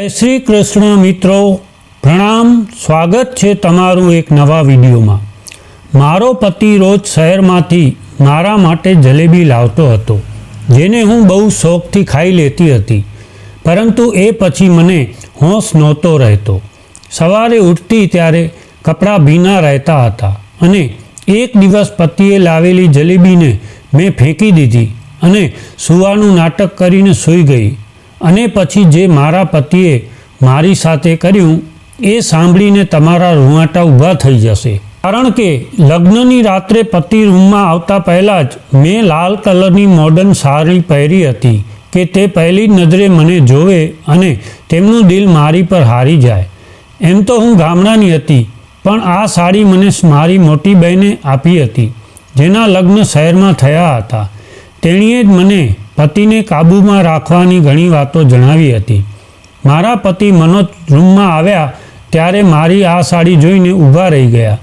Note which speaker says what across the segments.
Speaker 1: जय श्री कृष्ण मित्रों, प्रणाम। स्वागत है तमारू एक नवा विडियो में। मारो पति रोज शहर में मारा माटे जलेबी लावतो हतो, जेने हूँ बहु शौकथी खाई लेती हती, परंतु ए पछी मने होश नहोतो रहतो। सवारे उठती त्यारे कपड़ा भीना रहता हता अने एक दिवस पतिए लावेली जलेबी ने मैं फेंकी दीधी अने सुवानुं नाटक करीने सूई गई। अने पछी जे मारा पतिए मारी साथे कर्युं ए सांभळीने तमारा रूवाटा ऊभा थई जशे। कारण के लग्ननी रात्रे पति रूम में आवता पहला ज मैं लाल कलरनी मॉडर्न साड़ी पहेरी हती के ते पहली नजरे मने जोवे अने तेमनुं दिल मारी पर हारी जाए। एम तो हूँ गामडानी हती, पण आ साड़ी मने मारी मोटी बहने आपी हती, जेना लग्न शहर में थया हता। तेणीए ज मने पतिने काबू में राखवानी घणी वातो जणावी हती। मारा पति मनोज रूम में आव्या त्यारे मारी आ साड़ी जोईने ऊभा रही गया।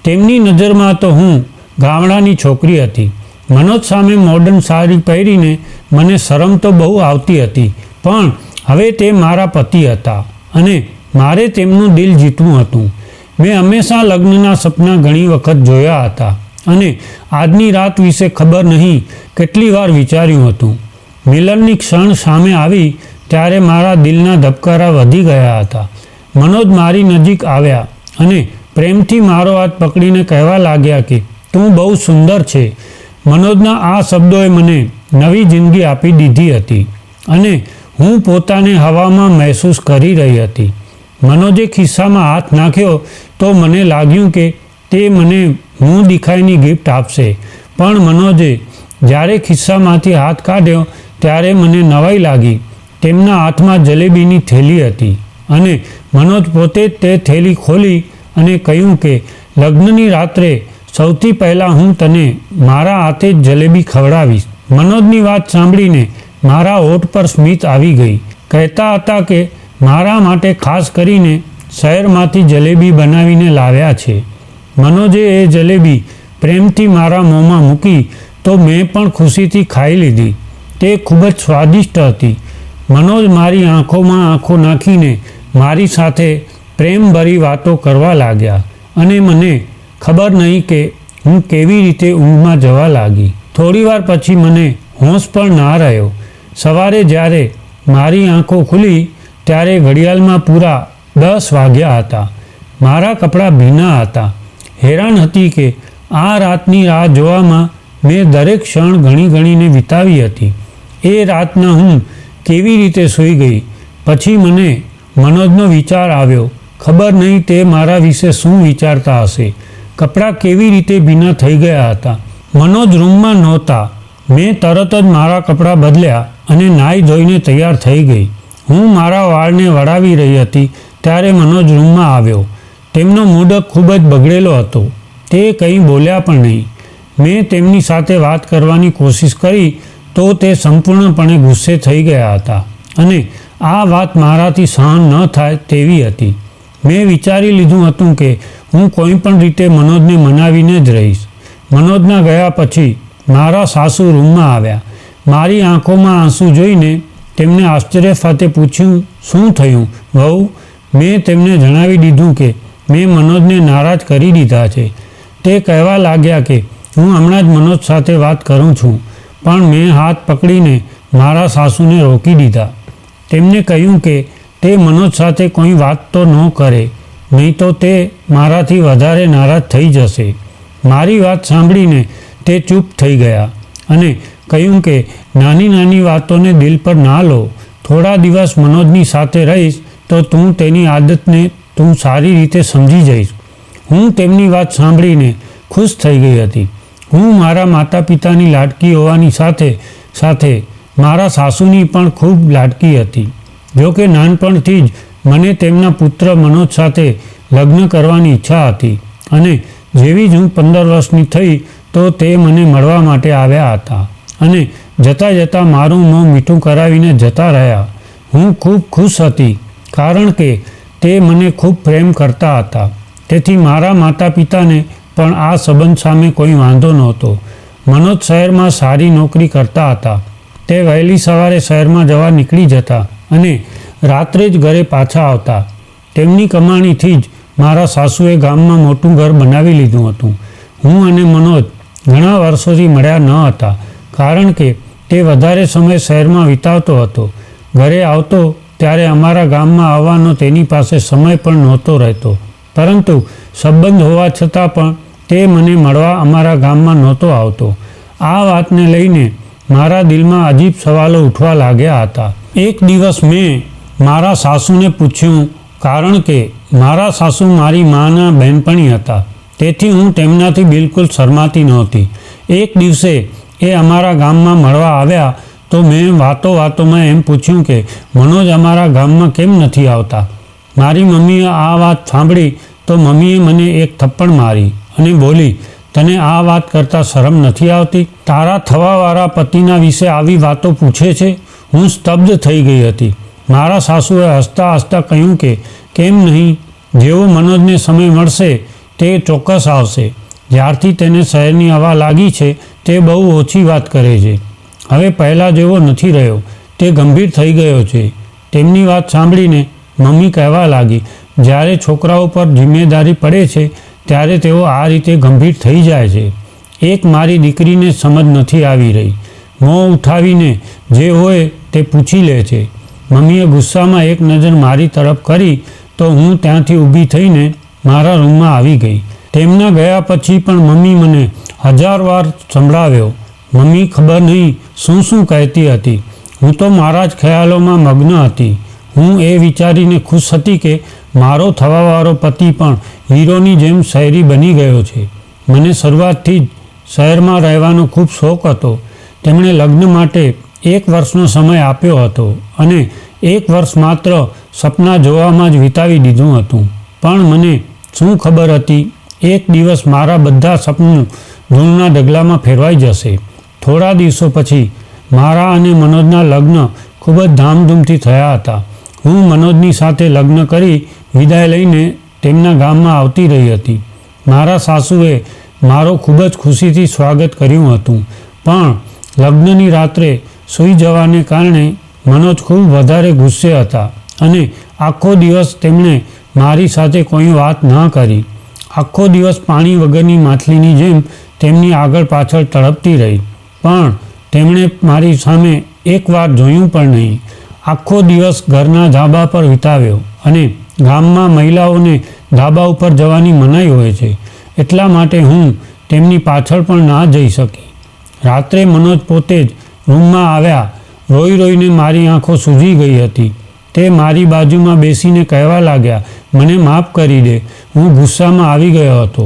Speaker 1: तेमनी नजर में तो हूँ गामडानी छोकरी हती। मनोज सामे मॉडर्न साड़ी पहेरीने मने शरम तो बहु आवती हती, पण हवे ते मारा पति हता अने मारे तेमनुं दिल जीतवुं हतुं। मैं हमेशा लग्नना सपना घणी वखत जोया हता अने आजनी रात विશે खबर नहीं કેટલી વાર વિચાર્યું હતું। મિલનની ક્ષણ સામે આવી ત્યારે મારા દિલના ધબકારા વધી ગયા હતા। મનોજ મારી નજીક આવ્યા અને પ્રેમથી મારો હાથ પકડીને કહેવા લાગ્યા કે તું બહુ સુંદર છે। મનોજના આ શબ્દોએ મને નવી જિંદગી આપી દીધી હતી અને હું પોતાને હવામાં મહેસૂસ કરી રહી હતી। મનોજે ખિસ્સામાં હાથ નાખ્યો તો મને લાગ્યું કે તે મને મું દેખાઈની ગિફ્ટ આપશે, પણ મનોજે જ્યારે ખિસ્સામાંથી હાથ કાઢ્યો ત્યારે મને નવાઈ લાગી। તેમના હાથમાં જલેબીની થેલી હતી અને મનોજ પોતે જ તે થેલી ખોલી અને કહ્યું કે લગ્નની રાત્રે સૌથી પહેલાં હું તને મારા હાથે જ જલેબી ખવડાવીશ। મનોજની વાત સાંભળીને મારા હોઠ પર સ્મિત આવી ગઈ। કહેતા હતા કે મારા માટે ખાસ કરીને શહેરમાંથી જલેબી બનાવીને લાવ્યા છે। મનોજે એ જલેબી પ્રેમથી મારા મોંમાં મૂકી તો મેં પણ ખુશીથી ખાઈ લીધી। તે ખૂબ જ સ્વાદિષ્ટ હતી। મનોજ મારી આંખોમાં આંખો નાખીને મારી સાથે પ્રેમભરી વાતો કરવા લાગ્યા અને મને ખબર નહીં કે હું કેવી રીતે ઊંઘમાં જવા લાગી। થોડીવાર પછી મને હોશ પણ ના રહ્યો। સવારે જ્યારે મારી આંખો ખુલી ત્યારે ઘડિયાળમાં પૂરા 10 વાગ્યા હતા। મારા કપડાં ભીના હતા। હેરાન હતી કે આ રાતની રાહ જોવામાં મેં દરેક ક્ષણ ઘણી ગણીને વિતાવી હતી। એ રાતના હું કેવી રીતે સૂઈ ગઈ। પછી મને મનોજનો વિચાર આવ્યો। ખબર નહીં તે મારા વિશે શું વિચારતા હશે। કપડાં કેવી રીતે ભીના થઈ ગયા હતા। મનોજ રૂમમાં નહોતા। મેં તરત જ મારા કપડાં બદલ્યા અને નાહી ધોઈને તૈયાર થઈ ગઈ। હું મારા વાળને વળાવી રહી હતી ત્યારે મનોજ રૂમમાં આવ્યો। તેમનો મૂડ ખૂબ જ બગડેલો હતો। તે કંઈ બોલ્યા પણ નહીં। મેં તેમની સાથે વાત કરવાની કોશિશ કરી તો તે સંપૂર્ણપણે ગુસ્સે થઈ ગયા હતા અને આ વાત મારાથી સહન ન થાય તેવી હતી। મેં વિચારી લીધું હતું કે હું કોઈ પણ રીતે મનોજને મનાવીને જ રહીશ। મનોજના ગયા પછી મારા સાસુ રૂમમાં આવ્યા। મારી આંખોમાં આંસુ જોઈને તેમને આશ્ચર્ય સાથે પૂછ્યું, શું થયું વહુ? મેં તેમને જણાવી દીધું કે મેં મનોજને નારાજ કરી દીધા છે। તે કહેવા લાગ્યા કે હું હમણાં જ મનોજ સાથે વાત કરું છું, પણ મેં હાથ પકડીને મારા સાસુને રોકી દીધા। તેમને કહ્યું કે તે મનોજ સાથે કોઈ વાત તો ન કરે, નહીં તો તે મારાથી વધારે નારાજ થઈ જશે। મારી વાત સાંભળીને તે ચૂપ થઈ ગયા અને કહ્યું કે નાની નાની વાતોને દિલ પર ના લો। થોડા દિવસ મનોજની સાથે રહીશ તો તું તેની આદતને તું સારી રીતે સમજી જઈશ। હું તેમની વાત સાંભળીને ખુશ થઈ ગઈ હતી। હું મારા માતા પિતાની લાડકી હોવાની સાથે સાથે મારા સાસુની પણ ખૂબ લાડકી હતી। જોકે નાનપણથી જ મને તેમના પુત્ર મનોજ સાથે લગ્ન કરવાની ઈચ્છા હતી અને જેવી જ હું 15 વર્ષની થઈ તો તે મને મળવા માટે આવ્યા હતા અને જતાં જતાં મારું મોં મીઠું કરાવીને જતા રહ્યા। હું ખૂબ ખુશ હતી કારણ કે તે મને ખૂબ પ્રેમ કરતા હતા। તેથી મારા માતા પિતાને પણ આ સંબંધ સામે કોઈ વાંધો નહોતો। મનોજ શહેરમાં સારી નોકરી કરતા હતા। તે વહેલી સવારે શહેરમાં જવા નીકળી જતા અને રાત્રે જ ઘરે પાછા આવતા. તેમની કમાણીથી જ મારા સાસુએ ગામમાં મોટું ઘર બનાવી લીધું હતું. હું અને મનોજ ઘણા વર્ષોથી મળ્યા ન હતા, કારણ કે તે વધારે સમય શહેરમાં વિતાવતો હતો. ઘરે આવતો ત્યારે અમારા ગામમાં આવવાનો તેની પાસે સમય પણ નહોતો રહેતો, પરંતુ સંબંધ હોવા છતાં પણ તે મને મળવા અમારા ગામમાં નહોતો આવતો. આ વાતને લઈને મારા દિલમાં અજીબ સવાલો ઉઠવા લાગ્યા હતા. એક દિવસ મેં મારા સાસુને પૂછ્યું, કારણ કે મારા સાસુ મારી માના બહેનપણી હતા, તેથી હું તેમનાથી બિલકુલ શરમાતી નહોતી. એક દિવસે એ અમારા ગામમાં મળવા આવ્યા તો મેં વાતોમાં એમ પૂછ્યું કે મનોજ અમારા ગામમાં કેમ નથી આવતા. મારી મમ્મીએ આ વાત સાંભળી તો મમ્મીએ મને એક થપ્પડ મારી અને બોલી, તને આ વાત કરતાં શરમ નથી આવતી? તારા થવાવાળા પતિના વિશે આવી વાતો પૂછે છે? હું સ્તબ્ધ થઈ ગઈ હતી. મારા સાસુએ હસતા હસતા કહ્યું કે કેમ નહીં, જેવો મનોજને સમય મળશે તે ચોક્કસ આવશે. જ્યારથી તેને શહેરની હવા લાગી છે તે બહુ ઓછી વાત કરે છે. હવે પહેલાં જેવો નથી રહ્યો, તે ગંભીર થઈ ગયો છે. તેમની વાત સાંભળીને મમ્મી કહેવા લાગી, જ્યારે છોકરાઓ પર જિમ્મેદારી પડે છે ત્યારે તેઓ આ રીતે ગંભીર થઈ જાય છે. એક મારી દીકરીને સમજ નથી આવી રહી. મોં ઉઠાવીને જે હોય તે પૂછી લે છે. મમ્મીએ ગુસ્સામાં એક નજર મારી તરફ કરી તો હું ત્યાંથી ઊભી થઈને મારા રૂમમાં આવી ગઈ. તેમના ગયા પછી પણ મમ્મી મને 1000 વાર સંભળાવ્યો. મમ્મી ખબર નહીં શું કહેતી હતી. હું તો મારા જ ખ્યાલોમાં મગ્ન હતી. હું એ વિચારીને ખુશ હતી કે મારો થવાવાળો પતિ પણ હીરોની જેમ શહેરી બની ગયો છે. મને શરૂઆતથી જ શહેરમાં રહેવાનો ખૂબ શોખ હતો. તેમણે લગ્ન માટે 1 વર્ષનો સમય આપ્યો હતો અને 1 વર્ષ માત્ર સપના જોવામાં જ વિતાવી દીધું હતું. પણ મને શું ખબર હતી, એક દિવસ મારા બધા સપનું ધૂળના ઢગલામાં ફેરવાઈ જશે. થોડા દિવસો પછી મારા અને મનોજના લગ્ન ખૂબ જ ધામધૂમથી થયા હતા. હું મનોજની સાથે લગ્ન કરી વિદાય લઈને તેમના ગામમાં આવતી રહી હતી. મારા સાસુએ મારો ખૂબ જ ખુશીથી સ્વાગત કર્યું હતું, પણ લગ્નની રાત્રે સૂઈ જવાને કારણે મનોજ ખૂબ વધારે ગુસ્સે હતા અને આખો દિવસ તેમણે મારી સાથે કોઈ વાત ન કરી. આખો દિવસ પાણી વગરની માછલીની જેમ તેમની આગળ પાછળ તડપતી રહી, પણ તેમણે મારી સામે એકવાર જોયું પણ નહીં. આખો દિવસ ઘરના ધાબા પર વિતાવ્યો અને ગામમાં મહિલાઓને ધાબા ઉપર જવાની મનાઈ હોય છે, એટલા માટે હું તેમની પાછળ પણ ના જઈ શકી. રાત્રે મનોજ પોતે જ રૂમમાં આવ્યા. રોઈ રોઈને મારી આંખો સૂજી ગઈ હતી. તે મારી બાજુમાં બેસીને કહેવા લાગ્યા, મને માફ કરી દે, હું ગુસ્સામાં આવી ગયો હતો.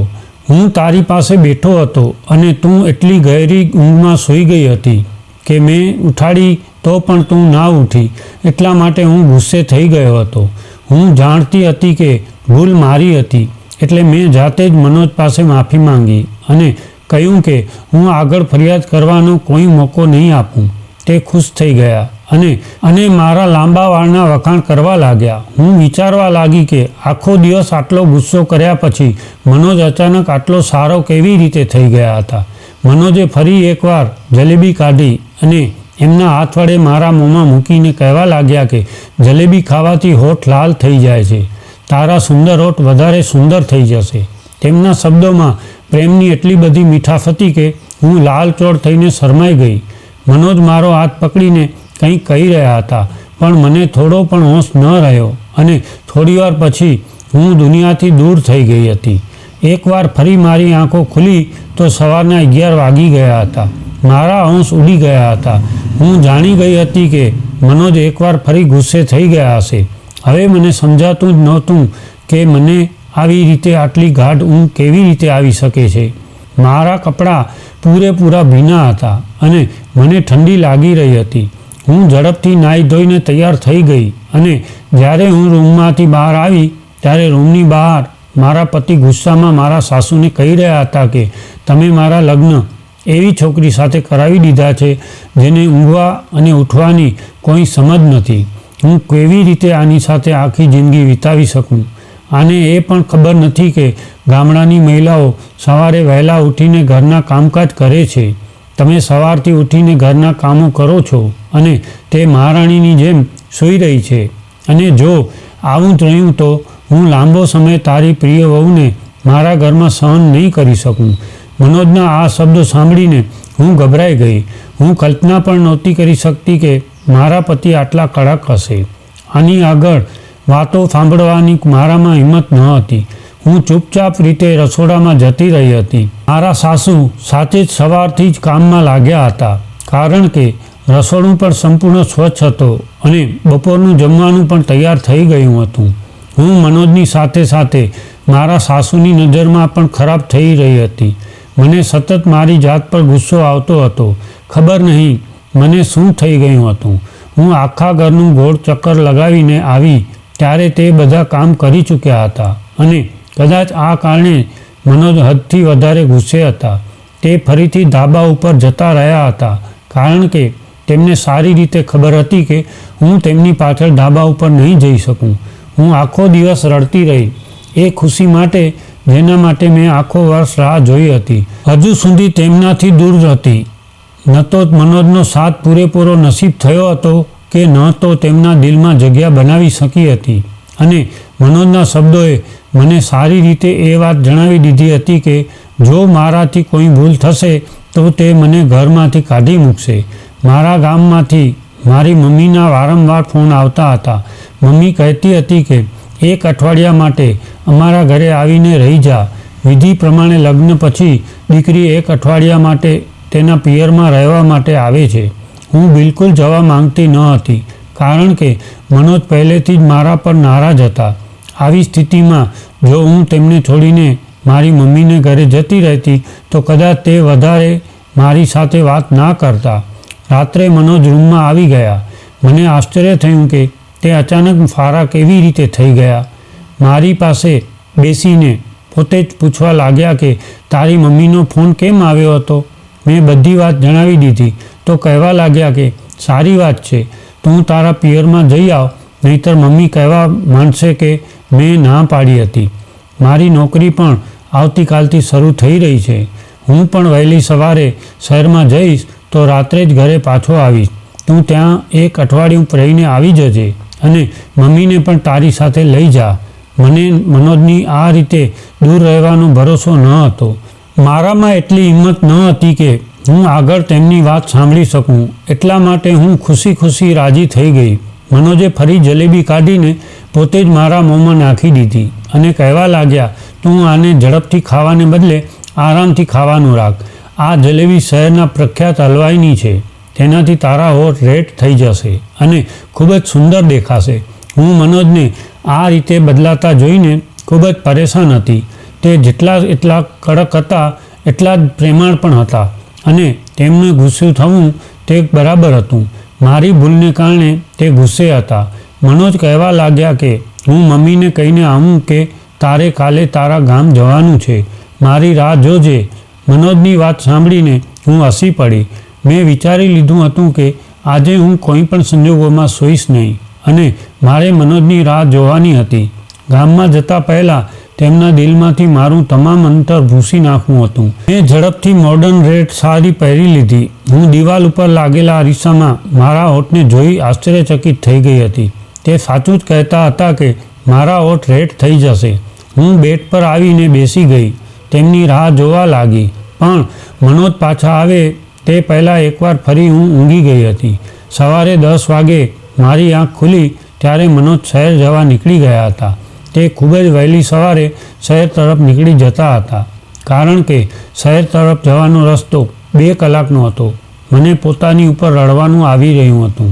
Speaker 1: હું તારી પાસે બેઠો હતો અને તું એટલી ગહેરી ઊંઘમાં સૂઈ ગઈ હતી કે મેં ઉઠાડી તો પણ તું ના ઉઠી, એટલા માટે હું ગુસ્સે થઈ ગયો હતો. હું જાણતી હતી કે ભૂલ મારી હતી, એટલે મેં જાતે જ મનોજ પાસે માફી માંગી અને કહ્યું કે હું આગળ ફરિયાદ કરવાનો કોઈ મોકો નહીં આપું. તે ખુશ થઈ ગયા અને મારા લાંબા વાળના વખાણ કરવા લાગ્યા. હું વિચારવા લાગી કે આખો દિવસ આટલો ગુસ્સો કર્યા પછી મનોજ અચાનક આટલો સારો કેવી રીતે થઈ ગયા હતા. મનોજે ફરી એકવાર જલેબી કાઢી અને એમના હાથ વડે મારા મોંમાં મૂકીને કહેવા લાગ્યા કે જલેબી ખાવાથી હોઠ લાલ થઈ જાય છે, તારા સુંદર હોઠ વધારે સુંદર થઈ જશે. તેમના શબ્દોમાં પ્રેમની એટલી બધી મીઠાશ હતી કે હું લાલચોળ થઈને શરમાઈ ગઈ. મનોજ મારો હાથ પકડીને કંઈક કહી રહ્યા હતા, પણ મને થોડો પણ હોશ ન રહ્યો અને થોડીવાર પછી હું દુનિયાથી દૂર થઈ ગઈ હતી. એકવાર ફરી મારી આંખો ખુલી તો સવારના 11 વાગી ગયા હતા. મારા હોશ ઉડી ગયા હતા. હું જાણી ગઈ હતી કે મનોજ એકવાર ફરી ગુસ્સે થઈ ગયા હશે. હવે મને સમજાતું જ નહોતું કે મને આવી રીતે આટલી ગાઢ ઊંઘ કેવી રીતે આવી શકે છે. મારા કપડાં પૂરેપૂરા ભીના હતા અને મને ઠંડી લાગી રહી હતી. હું ઝડપથી નાહી ધોઈને તૈયાર થઈ ગઈ અને જ્યારે હું રૂમમાંથી બહાર આવી ત્યારે રૂમની બહાર મારા પતિ ગુસ્સામાં મારા સાસુને કહી રહ્યા હતા કે તમે મારા લગ્ન એવી છોકરી સાથે કરાવી દીધા છે જેને ઊંઘવા અને ઉઠવાની કોઈ સમજ નથી. હું કેવી રીતે આની સાથે આખી જિંદગી વિતાવી શકું? આને એ પણ ખબર નથી કે ગામડાની મહિલાઓ સવારે વહેલા ઉઠીને ઘરના કામકાજ કરે છે. તમે સવારથી ઉઠીને ઘરના કામો કરો છો અને તે મહારાણીની જેમ સૂઈ રહી છે. અને જો આવું જ રહ્યું તો હું લાંબો સમય તારી પ્રિય વહુને મારા ઘરમાં સહન નહીં કરી શકું. મનોજના આ શબ્દો સાંભળીને હું ગભરાઈ ગઈ. હું કલ્પના પણ નહોતી કરી શકતી કે મારા પતિ આટલા કડક હશે. આની આગળ વાતો સાંભળવાની મારામાં હિંમત ન હતી. હું ચૂપચાપ રીતે રસોડામાં જતી રહી હતી. મારા સાસુ સાચે જ સવારથી જ કામમાં લાગ્યા હતા, કારણ કે રસોડું પણ સંપૂર્ણ સ્વચ્છ હતો અને બપોરનું જમવાનું પણ તૈયાર થઈ ગયું હતું. હું મનોજની સાથે સાથે મારા સાસુની નજરમાં પણ ખરાબ થઈ રહી હતી. મને સતત મારી જાત પર ગુસ્સો આવતો હતો. ખબર નહીં મને શું થઈ ગયું હતું. હું આખા ઘરનું ગોળ ચક્કર લગાવીને આવી ત્યારે તે બધા કામ કરી ચૂક્યા હતા અને કદાચ આ કારણે મનોજ હદથી વધારે ગુસ્સે હતા. તે ફરીથી ધાબા ઉપર જતા રહ્યા હતા, કારણ કે તેમને સારી રીતે ખબર હતી કે હું તેમની પાછળ ધાબા ઉપર નહીં જઈ શકું. હું આખો દિવસ રડતી રહી, એ ખુશી માટે જેના માટે મેં આખો વર્ષ રાહ જોઈ હતી. હજુ સુધી તેમનાથી દૂર હતી. ન તો મનોજનો સાથ પૂરેપૂરો નસીબ થયો હતો કે ન તો તેમના દિલમાં જગ્યા બનાવી શકી હતી. અને મનોજના શબ્દોએ મને સારી રીતે એ વાત જણાવી દીધી હતી કે જો મારાથી કોઈ ભૂલ થશે તો તે મને ઘરમાંથી કાઢી મૂકશે. મારા ગામમાંથી મારી મમ્મીના વારંવાર ફોન આવતા હતા. મમ્મી કહેતી હતી કે 1 અઠવાડિયા માટે અમારા ઘરે આવીને રહી જા. વિધિ પ્રમાણે લગ્ન પછી દીકરી 1 અઠવાડિયા માટે તેના પિયરમાં રહેવા માટે આવે છે. હું બિલકુલ જવા માંગતી ન હતી, કારણ કે મનોજ પહેલેથી જ મારા પર નારાજ હતા. આવી સ્થિતિમાં જો હું તેમને છોડીને મારી મમ્મીને ઘરે જતી રહેતી તો કદાચ તે વધારે મારી સાથે વાત ના કરતા. રાત્રે મનોજ રૂમમાં આવી ગયા. મને આશ્ચર્ય થયું કે તે અચાનક ફારા કેવી રીતે થઈ ગયા. મારી પાસે બેસીને પોતે જ પૂછવા લાગ્યા કે તારી મમ્મીનો ફોન કેમ આવ્યો હતો. મેં બધી વાત જણાવી દીધી તો કહેવા લાગ્યા કે સારી વાત છે, તું તારા પિયરમાં જઈ આવ, નહીંતર મમ્મી કહેવા માંડશે કે મેં ના પાડી હતી. મારી નોકરી પણ આવતીકાલથી શરૂ થઈ રહી છે. હું પણ વહેલી સવારે શહેરમાં જઈશ તો રાત્રે જ ઘરે પાછો આવીશ. તું ત્યાં 1 અઠવાડિયું રહીને આવી જજે અને મમ્મીને પણ તારી સાથે લઈ જા. મને મનોજની આ રીતે દૂર રહેવાનો ભરોસો ન હતો. મારામાં એટલી હિંમત ન હતી કે હું આગળ તેમની વાત સાંભળી શકું. એટલા માટે હું ખુશી ખુશી રાજી થઈ ગઈ. મનોજે ફરી જલેબી કાઢીને પોતે જ મારા મોંમાં નાખી દીધી અને કહેવા લાગ્યા, તું આને ઝડપથી ખાવાને બદલે આરામથી ખાવાનું રાખ. આ જલેબી શહેરના પ્રખ્યાત હલવાઈની છે. તેનાથી તારા હોઠ રેડ થઈ જશે અને ખૂબ જ સુંદર દેખાશે. હું મનોજને આ રીતે બદલાતા જોઈને ખૂબ જ પરેશાન હતી. તે જેટલા એટલા કડક હતા એટલા જ પ્રેમાળ પણ હતા અને તેમને ગુસ્સે થવું તે બરાબર હતું. મારી ભૂલને કારણે તે ગુસ્સે હતા. મનોજ કહેવા લાગ્યા કે હું મમ્મીને કહીને આવું કે તારે કાલે તારા ગામ જવાનું છે, મારી રાહ જોજે. મનોજની વાત સાંભળીને હું હસી પડી. મેં વિચારી લીધું હતું કે આજે હું કોઈ પણ સંજોગોમાં સૂઈશ નહીં અને મારે મનોજની રાહ જોવાની હતી. ગામમાં જતા પહેલાં તેમના દિલમાંથી મારું તમામ અંતર ભૂંસી નાખવું હતું. મેં ઝડપથી મોડર્ન રેડ સાડી પહેરી લીધી. હું દિવાલ ઉપર લાગેલા અરીસામાં મારા હોઠને જોઈ આશ્ચર્યચકિત થઈ ગઈ હતી. તે સાચું જ કહેતા હતા કે મારા હોઠ રેડ થઈ જશે. હું બેડ પર આવીને બેસી ગઈ. તેમની રાહ જોવા લાગી. પણ મનોજ પાછા આવે તે પહેલાં એકવાર ફરી હું ઊંઘી ગઈ હતી. સવારે 10 વાગે મારી આંખ ખુલી ત્યારે મનોજ શહેર જવા નીકળી ગયા હતા. તે ખૂબ જ વહેલી સવારે શહેર તરફ નીકળી જતા હતા, કારણ કે શહેર તરફ જવાનો રસ્તો 2 કલાકનો હતો. મને પોતાની ઉપર રડવાનું આવી રહ્યું હતું.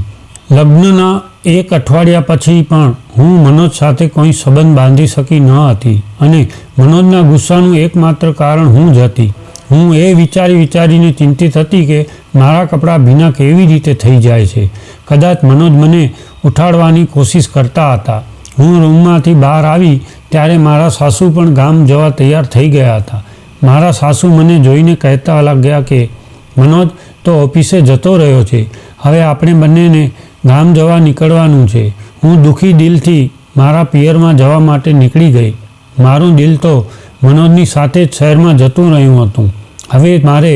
Speaker 1: લગ્નના 1 અઠવાડિયા પછી પણ હું મનોજ સાથે કોઈ સંબંધ બાંધી શકી ન હતી અને મનોજના ગુસ્સાનું એકમાત્ર કારણ હું જ હતી. હું એ વિચારીને ચિંતિત હતી કે મારા કપડાં ભીના કેવી રીતે થઈ જાય છે. કદાચ મનોજ મને ઉઠાડવાની કોશિશ કરતા હતા. હું રૂમમાંથી બહાર આવી ત્યારે મારા સાસુ પણ ગામ જવા તૈયાર થઈ ગયા હતા. મારા સાસુ મને જોઈને કહેતા લાગ્યા કે મનોજ તો ઓફિસે જતો રહ્યો છે, હવે આપણે બંનેને ગામ જવા નીકળવાનું છે. હું દુઃખી દિલથી મારા પિયરમાં જવા માટે નીકળી ગઈ. મારું દિલ તો મનોજની સાથે જ શહેરમાં જતું રહ્યું હતું. હવે મારે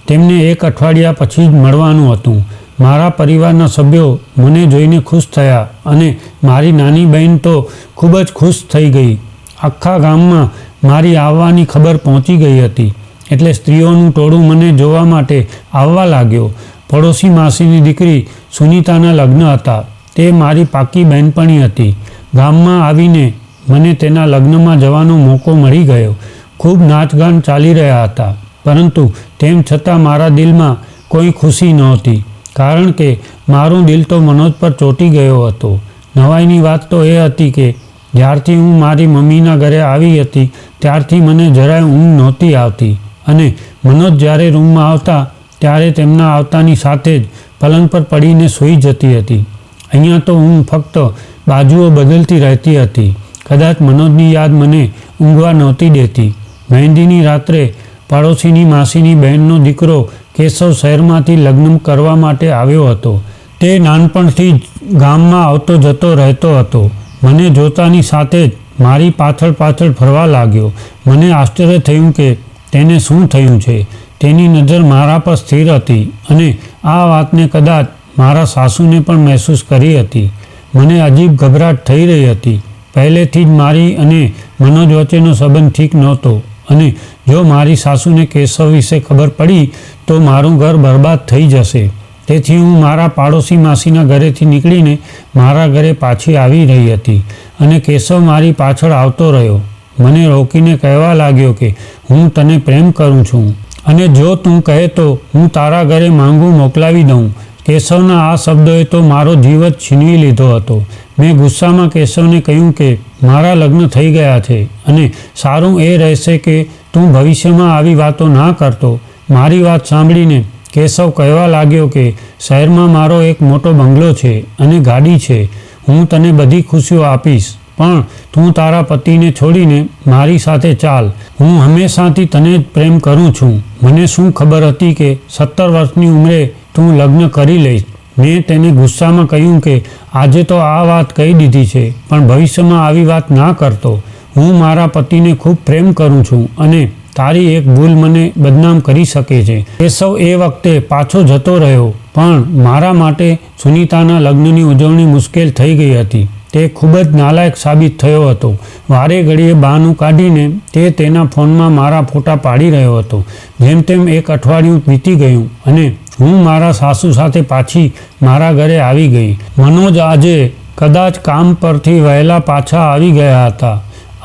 Speaker 1: તેમને 1 અઠવાડિયા પછી જ મળવાનું હતું. મારા પરિવારના સભ્યો મને જોઈને ખુશ થયા અને મારી નાની બહેન તો ખૂબ જ ખુશ થઈ ગઈ. આખા ગામમાં મારી આવવાની ખબર પહોંચી ગઈ હતી એટલે સ્ત્રીઓનું ટોળું મને જોવા માટે આવવા લાગ્યો. પડોશી માસીની દીકરી સુનીતાના લગ્ન હતા. તે મારી પાકી બહેનપણી હતી. ગામમાં આવીને મને તેના લગ્નમાં જવાનો મોકો મળી ગયો. ખૂબ નાચગાન ચાલી રહ્યા હતા, પરંતુ તેમ છતાં મારા દિલમાં કોઈ ખુશી નહોતી, કારણ કે મારું દિલ તો મનોજ પર ચોંટી ગયો હતો. નવાઈની વાત તો એ હતી કે જ્યારથી હું મારી મમ્મીના ઘરે આવી હતી ત્યારથી મને જરાય ઊંઘ નહોતી આવતી અને મનોજ જ્યારે રૂમમાં આવતા ત્યારે તેમના આવતાની સાથે જ પલંગ પર પડીને સૂઈ જતી હતી. અહીંયા તો હું ફક્ત બાજુઓ બદલતી રહેતી હતી. કદાચ મનોજની યાદ મને ઊંઘવા નહોતી દેતી. મહેંદીની રાત્રે પડોશીની માસીની બહેનનો દીકરો કેશવ શહેરમાંથી લગ્ન કરવા માટે આવ્યો હતો. તે નાનપણથી જ ગામમાં આવતો જતો રહેતો હતો. મને જોતાની સાથે જ મારી પાછળ પાછળ ફરવા લાગ્યો. મને આશ્ચર્ય થયું કે તેને શું થયું છે. તેની નજર મારા પર સ્થિર હતી અને આ વાતને કદાચ મારા સાસુને પણ મહેસૂસ કરી હતી. મને અજીબ ગભરાટ થઈ રહી હતી. પહેલેથી જ મારી અને મનોજ વચ્ચેનો સંબંધ ઠીક નહોતો અને જો મારી સાસુને કેશવ વિશે ખબર પડી તો મારું ઘર બરબાદ થઈ જશે. તેથી હું મારા પાડોશી માસીના ઘરેથી નીકળીને મારા ઘરે પાછી આવી રહી હતી અને કેશવ મારી પાછળ આવતો રહ્યો. મને રોકીને કહેવા લાગ્યો કે હું તને પ્રેમ કરું છું અને જો તું કહે તો હું તારા ઘરે માંગુ મોકલાવી દઉં. કેશવના આ શબ્દોએ તો મારો જીવ જ છીનવી લીધો હતો. મેં ગુસ્સામાં કેશવને કહ્યું કે મારા લગ્ન થઈ ગયા છે અને સારું એ રહેશે કે તું ભવિષ્યમાં આવી વાતો ના કરતો. મારી વાત સાંભળીને કેશવ કહેવા લાગ્યો કે શહેરમાં મારો એક મોટો બંગલો છે અને ગાડી છે. હું તને બધી ખુશીઓ આપીશ, પણ તું તારા પતિને છોડીને મારી સાથે ચાલ. હું હંમેશાથી તને જ પ્રેમ કરું છું. મને શું ખબર હતી કે 17 વર્ષની ઉંમરે તું લગ્ન કરી લઈશ. મેં તેને ગુસ્સામાં કહ્યું કે આજે તો આ વાત કહી દીધી છે, પણ ભવિષ્યમાં આવી વાત ના કરતો. હું મારા પતિને ખૂબ પ્રેમ કરું છું અને તારી એક ભૂલ મને બદનામ કરી શકે છે. કેશવ એ વખતે પાછો જતો રહ્યો, પણ મારા માટે સુનીતાના લગ્નની ઉજવણી મુશ્કેલ થઈ ગઈ હતી. તે ખૂબ જ નાલાયક સાબિત થયો હતો. વારે ઘડીએ બહાનું કાઢીને તે તેના ફોનમાં મારા ફોટા પાડી રહ્યો હતો. જેમ તેમ એક અઠવાડિયું વીતી ગયું અને હું મારા સાસુ સાથે પાછી મારા ઘરે આવી ગઈ. મનોજ આજે કદાચ કામ પરથી વહેલા પાછા આવી ગયા હતા.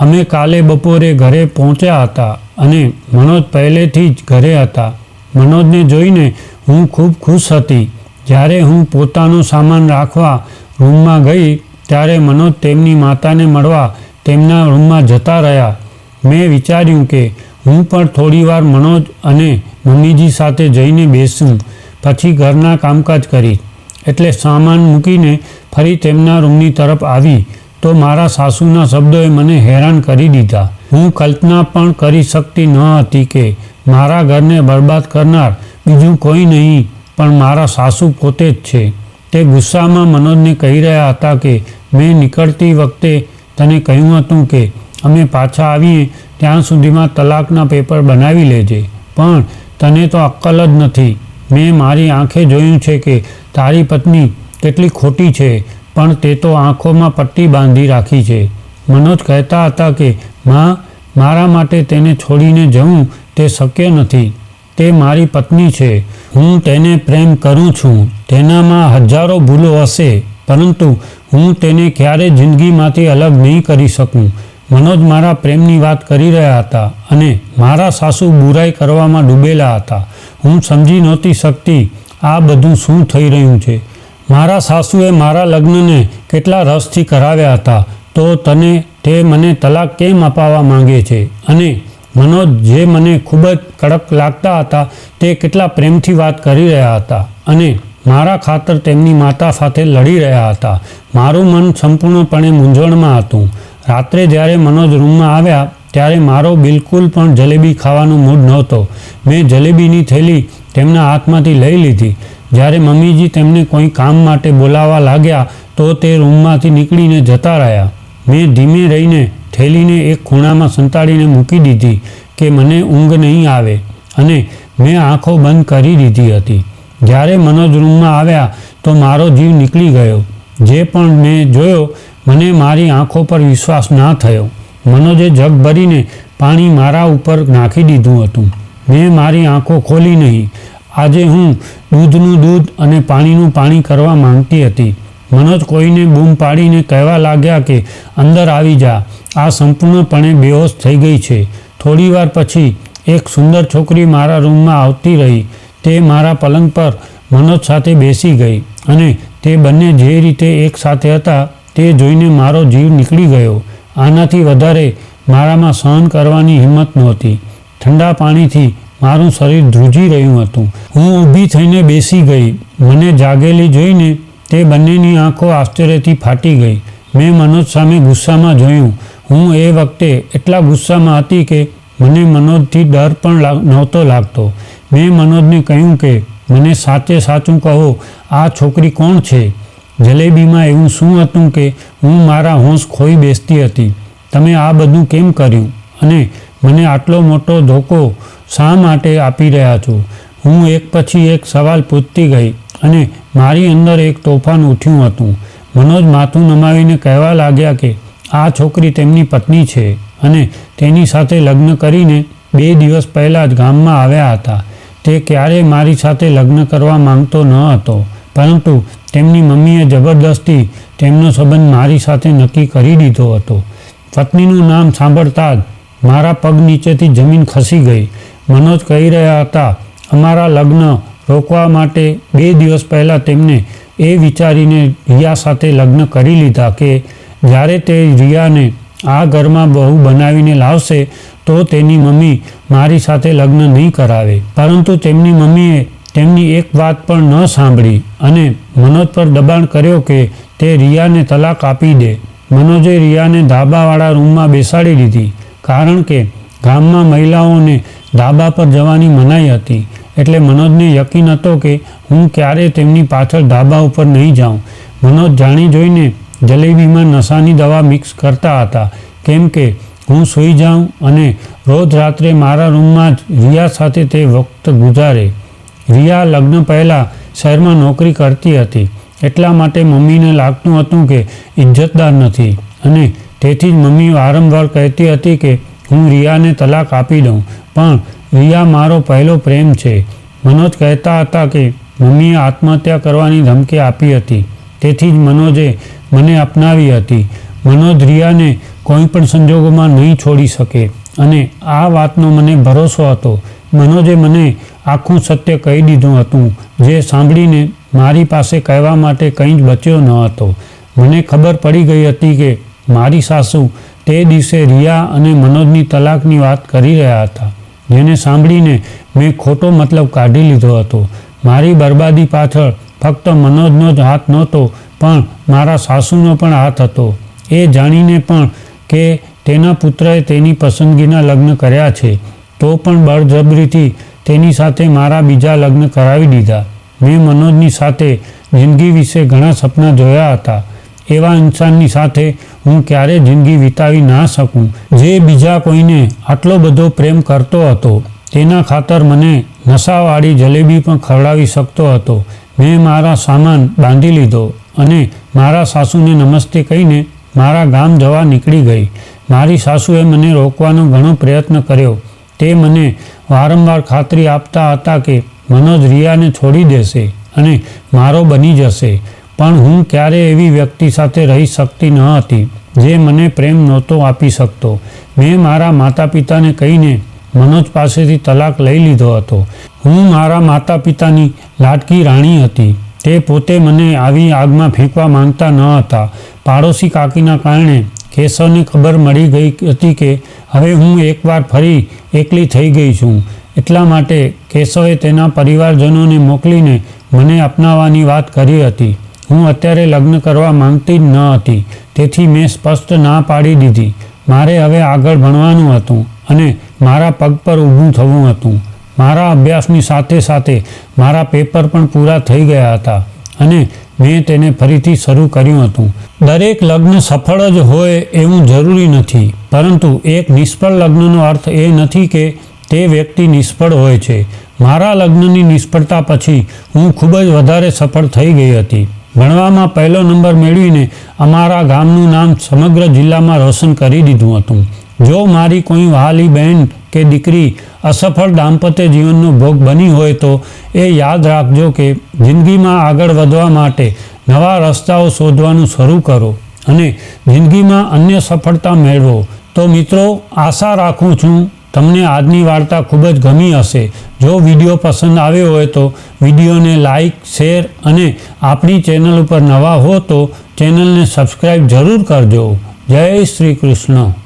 Speaker 1: અમે કાલે બપોરે ઘરે પહોંચ્યા હતા અને મનોજ પહેલેથી જ ઘરે હતા. મનોજને જોઈને હું ખૂબ ખુશ હતી. જ્યારે હું પોતાનો સામાન રાખવા રૂમમાં ગઈ ત્યારે મનોજ તેમની માતાને મળવા તેમના રૂમમાં જતા રહ્યા. મેં વિચાર્યું કે હું પણ થોડીવાર મનોજ અને મમ્મીજી સાથે જઈને બેસું, પછી ઘરના કામકાજ કરીશ. એટલે સામાન મૂકીને ફરી તેમના રૂમની તરફ આવી તો મારા સાસુના શબ્દોએ મને હેરાન કરી દીધા. હું કલ્પના પણ કરી શકતી ન હતી કે મારા ઘરને બરબાદ કરનાર બીજું કોઈ નહીં પણ મારા સાસુ પોતે જ છે. તે ગુસ્સામાં મનોજને કહી રહ્યા હતા કે મેં નીકળતી વખતે તને કહ્યું હતું કે અમે પાછા આવીએ ત્યાં સુધીમાં તલાકના પેપર બનાવી લેજે, પણ તને તો અક્કલ જ નથી. મેં મારી આંખે જોયું છે કે તારી પત્ની કેટલી ખોટી છે, પણ તે તો આંખોમાં પટ્ટી બાંધી રાખી છે. મનોજ કહેતા હતા કે મારા માટે તેને છોડીને જવું તે શક્ય નથી. તે મારી પત્ની છે. હું તેને પ્રેમ કરું છું. તેનામાં હજારો ભૂલો હશે, પરંતુ હું તેને ક્યારેય જિંદગીમાંથી અલગ નહીં કરી શકું. મનોજ મારા પ્રેમની વાત કરી રહ્યા હતા અને મારા સાસુ બુરાઈ કરવામાં ડૂબેલા હતા. હું સમજી નહોતી શકતી આ બધું શું થઈ રહ્યું છે. મારા સાસુએ મારા લગ્નને કેટલા રસથી કરાવ્યા હતા, તો તે મને તલાક કેમ અપાવવા માંગે છે? અને મનોજ જે મને ખૂબ જ કડક લાગતા હતા તે કેટલા પ્રેમથી વાત કરી રહ્યા હતા અને મારા ખાતર તેમની માતા સાથે લડી રહ્યા હતા. મારું મન સંપૂર્ણપણે મૂંઝવણમાં હતું. રાત્રે જ્યારે મનોજ રૂમમાં આવ્યા ત્યારે મારો બિલકુલ પણ જલેબી ખાવાનો મૂડ નહોતો. મેં જલેબીની થેલી તેમના હાથમાંથી લઈ લીધી. જ્યારે મમ્મીજી તેમને કોઈ કામ માટે બોલાવવા લાગ્યા તો તે રૂમમાંથી નીકળીને જતા રહ્યા. મેં ધીમે રહીને થેલીને એક ખૂણામાં સંતાડીને મૂકી દીધી કે મને ઊંઘ નહીં આવે અને મેં આંખો બંધ કરી દીધી હતી. જ્યારે મનોજ રૂમમાં આવ્યા તો મારો જીવ નીકળી ગયો. જે પણ મેં જોયો મને મારી આંખો પર વિશ્વાસ ના થયો. મનોજે જગ ભરીને પાણી મારા ઉપર નાખી દીધું હતું. મેં મારી આંખો ખોલી નહીં. આજે હું દૂધનું દૂધ અને પાણીનું પાણી કરવા માંગતી હતી. મનોજ કોઈને બૂમ પાડીને કહેવા લાગ્યા કે અંદર આવી જા, આ સંપૂર્ણપણે બેહોશ થઈ ગઈ છે. થોડીવાર પછી એક સુંદર છોકરી મારા રૂમમાં આવતી રહી. તે મારા પલંગ પર મનોજ સાથે બેસી ગઈ અને તે બંને જે રીતે એક સાથે હતા તે જોઈને મારો જીવ નીકળી ગયો. આનાથી વધારે મારામાં સહન કરવાની હિંમત નહોતી. ઠંડા પાણીથી મારું શરીર ધ્રુજી રહ્યું હતું. હું ઊભી થઈને બેસી ગઈ. મને જાગેલી જોઈને તે બંનેની આંખો આશ્ચર્યથી ફાટી ગઈ. મેં મનોજ સામે ગુસ્સામાં જોયું. હું એ વખતે એટલા ગુસ્સામાં હતી કે મને મનોજથી ડર પણ નહોતો લાગતો. મેં મનોજને કહ્યું કે મને સાચે સાચું કહો, આ છોકરી કોણ છે? જલેબીમાં એવું શું હતું કે હું મારા હોશ ખોઈ બેસતી હતી? તમે આ બધું કેમ કર્યું અને મને આટલો મોટો ધોકો શા માટે આપી રહ્યા છો? હું એક પછી એક સવાલ પૂછતી ગઈ અને મારી અંદર એક તોફાન ઉઠ્યું હતું. મનોજ માથું નમાવીને કહેવા લાગ્યા કે આ છોકરી તેમની પત્ની છે અને તેની સાથે લગ્ન કરીને 2 દિવસ પહેલાં જ ગામમાં આવ્યા હતા. તે ક્યારેય મારી સાથે લગ્ન કરવા માંગતો ન હતો, પરંતુ તેમની મમ્મીએ જબરદસ્તી તેમનો સંબંધ મારી સાથે નક્કી કરી દીધો હતો. પત્નીનું નામ સાંભળતા જ મારા પગ નીચેથી જમીન ખસી ગઈ. મનોજ કહી રહ્યા હતા અમારા લગ્ન રોકવા માટે 2 દિવસ પહેલાં તેમને એ વિચારીને રિયા સાથે લગ્ન કરી લીધા કે જ્યારે તે રિયાને આ ઘરમાં બહુ બનાવીને લાવશે તો તેની મમ્મી મારી સાથે લગ્ન નહીં કરાવે. પરંતુ તેમની મમ્મીએ તેમની એક વાત પણ ન સાંભળી અને મનોજ પર દબાણ કર્યો કે તે રિયાને તલાક આપી દે. મનોજે રિયાને ધાબાવાળા રૂમમાં બેસાડી દીધી, કારણ કે ગામમાં મહિલાઓને ધાબા પર જવાની મનાઈ હતી. એટલે મનોજને યકીન હતો કે હું ક્યારેય તેમની પાછળ ધાબા ઉપર નહીં જાઉં. મનોજ જાણી જોઈને જલેબીમાં નશાની દવા મિક્સ કરતા હતા, કેમ કે હું સૂઈ જાઉં અને રોજ રાત્રે મારા રૂમમાં જ રિયા સાથે તે વખત ગુજારે. રિયા લગ્ન પહેલાં શહેરમાં નોકરી કરતી હતી, એટલા માટે મમ્મીને લાગતું હતું કે ઇજ્જતદાર નથી અને તેથી જ મમ્મી વારંવાર કહેતી હતી કે હું રિયાને તલાક આપી દઉં, પણ રિયા મારો પહેલો પ્રેમ છે. મનોજ કહેતા હતા કે મમ્મીએ આત્મહત્યા કરવાની ધમકી આપી હતી, તેથી જ મનોજે મને અપનાવી હતી. મનોજ રિયાને કોઈ પણ સંજોગોમાં નહીં છોડી શકે અને આ વાતનો મને ભરોસો હતો. મનોજે મને આખું સત્ય કહી દીધું હતું, જે સાંભળીને મારી પાસે કહેવા માટે કંઈ જ બચ્યો ન હતો. મને ખબર પડી ગઈ હતી કે મારી સાસુ તે દિવસે રિયા અને મનોજની તલાકની વાત કરી રહ્યા હતા, જેને સાંભળીને મેં ખોટો મતલબ કાઢી લીધો હતો. મારી બરબાદી પાછળ ફક્ત મનોજનો જ હાથ નહોતો, પણ મારા સાસુનો પણ હાથ હતો. એ જાણીને પણ કે તેના પુત્રએ તેની પસંદગીના લગ્ન કર્યા છે, તો પણ બળજબરીથી તેની સાથે મારા બીજા લગ્ન કરાવી દીધા. મેં મનોજની સાથે જિંદગી વિશે ઘણા સપના જોયા હતા. એવા ઇન્સાનની સાથે હું ક્યારેય જિંદગી વિતાવી ના શકું, જે બીજા કોઈને આટલો બધો પ્રેમ કરતો હતો. તેના ખાતર મને નશાવાળી જલેબી પણ ખવડાવી શકતો હતો. મેં મારા સામાન બાંધી લીધો અને મારા સાસુને નમસ્તે કહીને મારા ગામ જવા નીકળી ગઈ. મારી સાસુએ મને રોકવાનો ઘણો પ્રયત્ન કર્યો. તે મને વારંવાર ખાતરી આપતા હતા કે મનોજ રિયાને છોડી દેશે અને મારો બની જશે, પણ હું ક્યારેય એવી વ્યક્તિ સાથે રહી શકતી ન હતી જે મને પ્રેમ નહોતો આપી શકતો. મેં મારા માતા પિતાને કહીને મનોજ પાસેથી તલાક લઈ લીધો હતો. હું મારા માતા પિતાની લાડકી રાણી હતી. તે પોતે મને આવી આગમાં ફેંકવા માંગતા ન હતા. પાડોશી કાકીના કારણે કેશવને ખબર મળી ગઈ હતી કે હવે હું એકવાર ફરી એકલી થઈ ગઈ છું. એટલા માટે કેશવે તેના પરિવારજનોને મોકલીને મને અપનાવવાની વાત કરી હતી. હું અત્યારે લગ્ન કરવા માંગતી જ ન હતી, તેથી મેં સ્પષ્ટ ના પાડી દીધી. મારે હવે આગળ ભણવાનું હતું અને મારા પગ પર ઊભું થવું હતું. મારા અભ્યાસની સાથે સાથે મારા પેપર પણ પૂરા થઈ ગયા હતા અને મેં તેને ફરીથી શરૂ કર્યું હતું. દરેક લગ્ન સફળ જ હોય એવું જરૂરી નથી, પરંતુ એક નિષ્ફળ લગ્નનો અર્થ એ નથી કે તે વ્યક્તિ નિષ્ફળ હોય છે. મારા લગ્નની નિષ્ફળતા પછી હું ખૂબ જ વધારે સફળ થઈ ગઈ હતી. ભણવામાં પહેલો નંબર મેળવીને અમારા ગામનું નામ સમગ્ર જિલ્લામાં રોશન કરી દીધું હતું. જો મારી કોઈ વહાલી બહેન કે દીકરી અસફળ દાંપત્ય જીવનનો ભોગ બની હોય તો એ યાદ રાખજો કે જિંદગીમાં આગળ વધવા માટે નવા રસ્તાઓ શોધવાનું શરૂ કરો અને જિંદગીમાં અન્ય સફળતા મેળવો. તો મિત્રો, આશા રાખું છું તમને આજની વાર્તા ખૂબ જ ગમી હશે. જો વિડીયો પસંદ આવ્યો હોય તો વિડીયોને લાઈક, શેર અને આપણી ચેનલ ઉપર નવા હો તો ચેનલને સબસ્ક્રાઈબ જરૂર કરજો. જય શ્રી કૃષ્ણ.